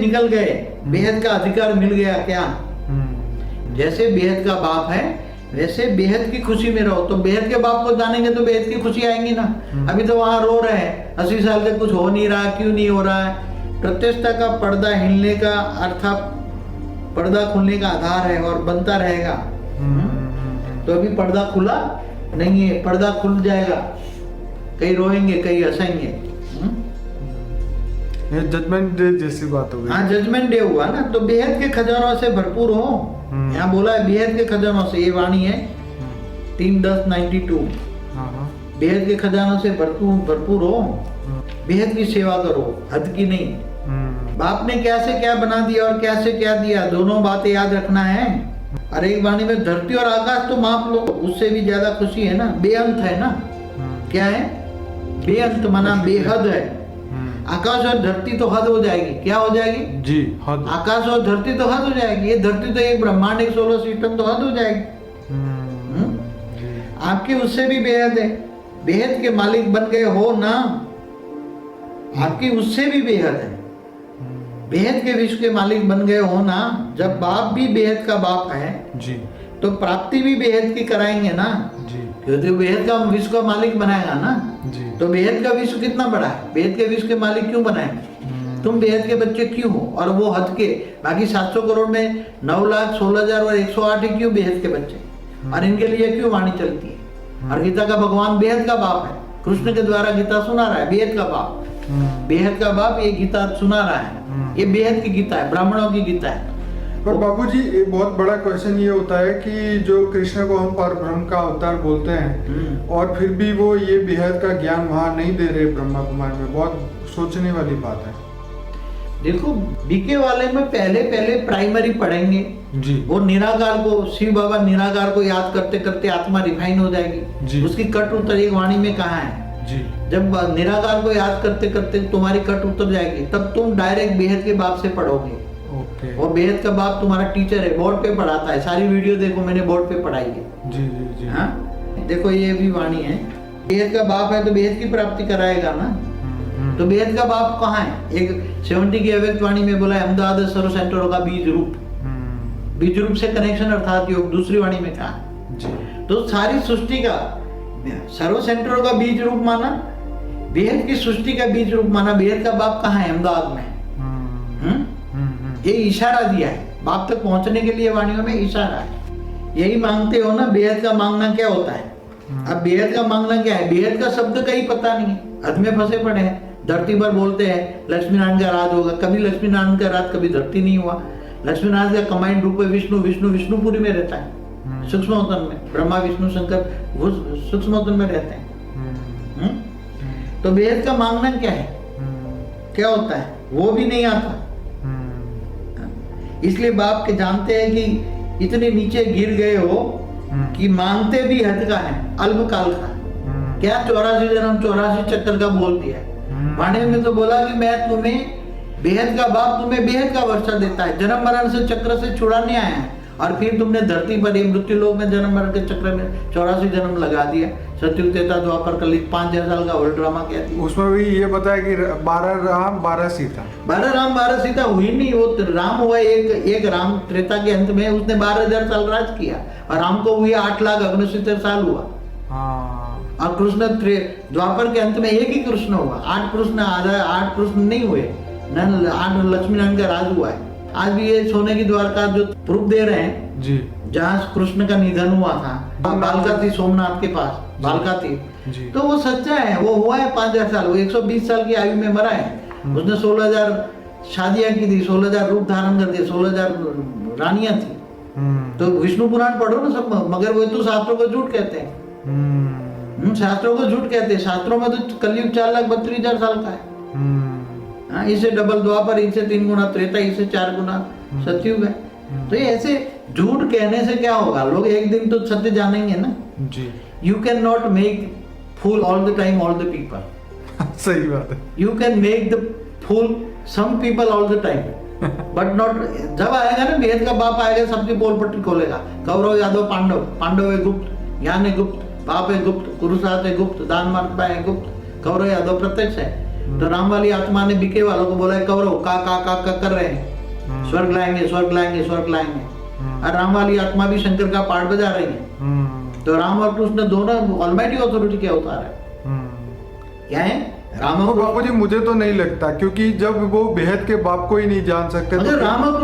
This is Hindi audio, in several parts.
निकल गए, बेहद का अधिकार मिल गया क्या? जैसे बेहद का बाप है वैसे बेहद की खुशी में रहो। तो बेहद के बाप को जानेंगे तो बेहद की खुशी आएंगी ना। अभी तो वहां रो रहे हैं 80 साल से, कुछ हो नहीं रहा, क्यों नहीं हो रहा है? प्रत्यक्षता का पर्दा हिलने का अर्थात पर्दा खुलने का आधार है और बनता रहेगा। तो अभी पर्दा खुला नहीं है, पर्दा खुल जाएगा। कहीं रोएंगे, कहीं हंसेंगे। ये जजमेंट डे जैसी बात हो गई। हाँ, जजमेंट डे हुआ ना। तो बेहद के खजानों से भरपूर हो। यहाँ बोला है बेहद के खजानों से, ये वाणी है 3:10:92। बेहद के खजानों से भरपूर हो, बेहद की सेवा करो, हद की नहीं। बाप ने क्या से क्या बना दिया और क्या से क्या दिया, दोनों बातें याद रखना है। और एक वाणी में धरती और आकाश तो माप लो, उससे भी ज्यादा खुशी है ना। बेअंत है ना। क्या है? बेअंत माना बेहद है। आकाश और धरती तो हद हो जाएगी। क्या हो जाएगी जी? हद। आकाश और धरती तो हद हो जाएगी। ये धरती तो एक ब्रह्मांड, एक सोलर सिस्टम तो हद हो जाएगी। आपकी उससे भी बेहद है। बेहद के मालिक बन गए हो ना, आपकी उससे भी बेहद है। बेहद के विश्व के मालिक बन गए हो ना। जब बाप भी बेहद का बाप है जी, तो प्राप्ति भी बेहद की कराएंगे ना जी, क्योंकि बेहद का विश्व का मालिक बनाएगा ना जी। तो बेहद का विश्व कितना बड़ा है? बेहद के विश्व के मालिक क्यों बनाएंगे? तुम बेहद के बच्चे क्यों हो? और वो हद के बाकी 700 करोड़ में 9,16,000 और 108 ही क्यों बेहद के बच्चे? और इनके लिए क्यों वाणी चलती है? और गीता का भगवान बेहद का बाप है। कृष्ण के द्वारा गीता सुना रहा है बेहद का बाप। बेहद का बाप ये गीता सुना रहा है। ये बेहद की गीता है, ब्राह्मणों की गीता है। पर बाबूजी एक बहुत बड़ा क्वेश्चन ये होता है कि जो कृष्ण को हम परब्रह्म का अवतार बोलते हैं और फिर भी वो ये बेहद का ज्ञान वहाँ नहीं दे रहे ब्रह्मा कुमारी में, बहुत सोचने वाली बात है। देखो बीके वाले में पहले प्राइमरी पढ़ेंगे जी। वो निराकार को, शिव बाबा निराकार को याद करते करते आत्मा रिफाइन हो जाएगी जी। उसकी कट उतर एक वाणी में कहा है जी। जब निराकार को याद करते करते तुम्हारी कट उतर जाएगी तब तुम डायरेक्ट बेहद के बाप से पढ़ोगे। ओके। और बेहद का बाप तुम्हारा टीचर है, बोर्ड पे पढ़ाता है। सारी वीडियो देखो, मैंने बोर्ड पे पढ़ाई है। जी जी जी। हाँ देखो ये भी वाणी है। बेहद का बाप है तो बेहद की प्राप्ति कराएगा ना। तो बेहद का बाप कहाँ है? एक 70 की अव्यक्त वाणी में बोला है अहमदाबाद सर्व सेंटरों का बीज रूप। बीज रूप से कनेक्शन अर्थात योग। दूसरी वाणी में कहा जी। तो सारी सृष्टि का सर्व सेंटरों का बीज रूप माना, बेहद की सृष्टि का बीज रूप माना। बेहद का बाप कहाँ है? अहमदाबाद में। ये इशारा दिया है बाप तक पहुंचने के लिए। वाणियों में इशारा है। यही मांगते हो ना। बेहद का मांगना क्या होता है? अब बेहद का मांगना क्या है? बेहद का शब्द का ही पता नहीं है, हद में फंसे पड़े हैं। धरती पर बोलते हैं लक्ष्मी नारायण का राज होगा, कभी लक्ष्मी नारायण का राज कभी धरती नहीं हुआ। लक्ष्मी नारायण का कंबाइंड रूप है विष्णु। विष्णु विष्णुपुरी में रहता है, सूक्ष्मोतन में। ब्रह्मा विष्णु शंकर वो सूक्ष्मोतन में रहते हैं। तो बेहद का मांगना क्या है? क्या होता है? वो भी नहीं आता। इसलिए बाप के जानते हैं कि इतने नीचे गिर गए हो कि मांगते भी हद का है, अल्पकाल का। क्या 84 जन्म 84 चक्कर का बोल दिया है। वाणी में तो बोला कि मैं तुम्हें बेहद का बाप तुम्हें बेहद का वर्षा देता है, जन्म मरण से चक्र से छुड़ाने आया है। और फिर तुमने धरती पर मृत्यु लोक में जन्म मरण के चक्र में 84 जन्म लगा दिया। सतयुग त्रेता द्वापर कलयुग 5000 साल का होल ड्रामा क्या थी। उसमें भी ये बताया कि 12 राम 12 सीता। 12 राम 12 सीता हुई नहीं। वो राम हुआ एक राम त्रेता के अंत में, उसने 12,000 साल राज किया। और राम को हुई 8,69,000 साल हुआ। और कृष्ण द्वापर के अंत में एक ही कृष्ण हुआ। 8 कृष्ण नहीं हुए। 8 लक्ष्मी नारायण का राज हुआ है। आज भी ये सोने की द्वारका जो प्रूफ दे रहे हैं जी, जहाँ कृष्ण का निधन हुआ था, बालका थी सोमनाथ के पास, बालका थी जी। तो वो सच्चा है। वो हुआ है 5,000 साल। वो 120 साल की आयु में मरा है। उसने 16,000 शादियां की थी, 16,000 रूप धारण कर दिए, 16,000 रानियां थी। तो विष्णु पुराण पढ़ो ना सब। मगर वो तो शास्त्रों को झूठ कहते हैं। शास्त्रों को झूठ कहते हैं। शास्त्रों में तो कलयुग 4,32,000 साल का है। इसे डबल द्वापर, इसे 3 गुना त्रेता, इसे 4 गुना सतयुग है। तो ये ऐसे झूठ कहने से क्या होगा? लोग एक दिन तो सत्य जानेंगे ना जी। You can not make fool all the time all the people. सही बात है। You can make the fool some people all the time but not. जब आएगा ना बेहद का बाप आएगा, सबकी पोल पट्टी खोलेगा। कौरव यादव पांडव, पांडव है गुप्त, ज्ञान है गुप्त, बाप है गुप्त, कुरुसात है गुप्त, दान मार्ग है गुप्त, कौरव यादव प्रत्यक्ष है। तो राम वाली आत्मा ने बीके वालों को बोला कौरव का कर रहे हैं, स्वर्ग लाएंगे स्वर्ग लाएंगे स्वर्ग लाएंगे। और राम वाली आत्मा भी शंकर का पाठ बजा रही है। तो राम और कृष्ण दोनों ऑलमाइटी अथॉरिटी के अवतार है। क्या है राम और बापू जी मुझे तो नहीं लगता, क्योंकि जब वो बेहद के बाप को ही नहीं जान सकते अगर राम और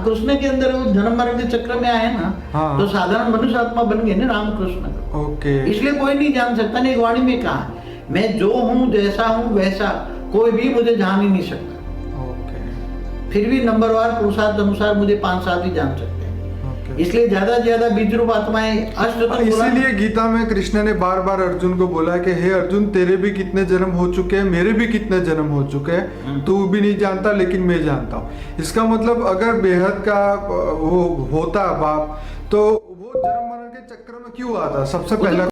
कृष्ण के अंदर वो जन्म मरण के चक्र में आए ना, हाँ। तो साधारण मनुष्य आत्मा बन गए ना राम कृष्ण। ओके, इसलिए कोई नहीं जान सकता। नहीं, वाणी में कहा मैं जो हूँ जैसा हूँ वैसा कोई भी मुझे जान ही नहीं सकता। ओके, फिर भी नंबरवार पुरुषार्थ अनुसार मुझे 5-7 ही जान सकते हैं। इसलिए ज्यादा से ज्यादा बीज रूप आत्माएं इसीलिए गीता में कृष्ण ने बार बार अर्जुन को बोला कि हे अर्जुन, तेरे भी कितने जन्म हो चुके हैं, मेरे भी कितने जन्म हो चुके हैं, तू भी नहीं जानता लेकिन मैं जानता हूँ। इसका मतलब अगर बेहद का वो होता बाप, तो वो जन्म मरण के चक्कर में क्यों आता? सबसे पहला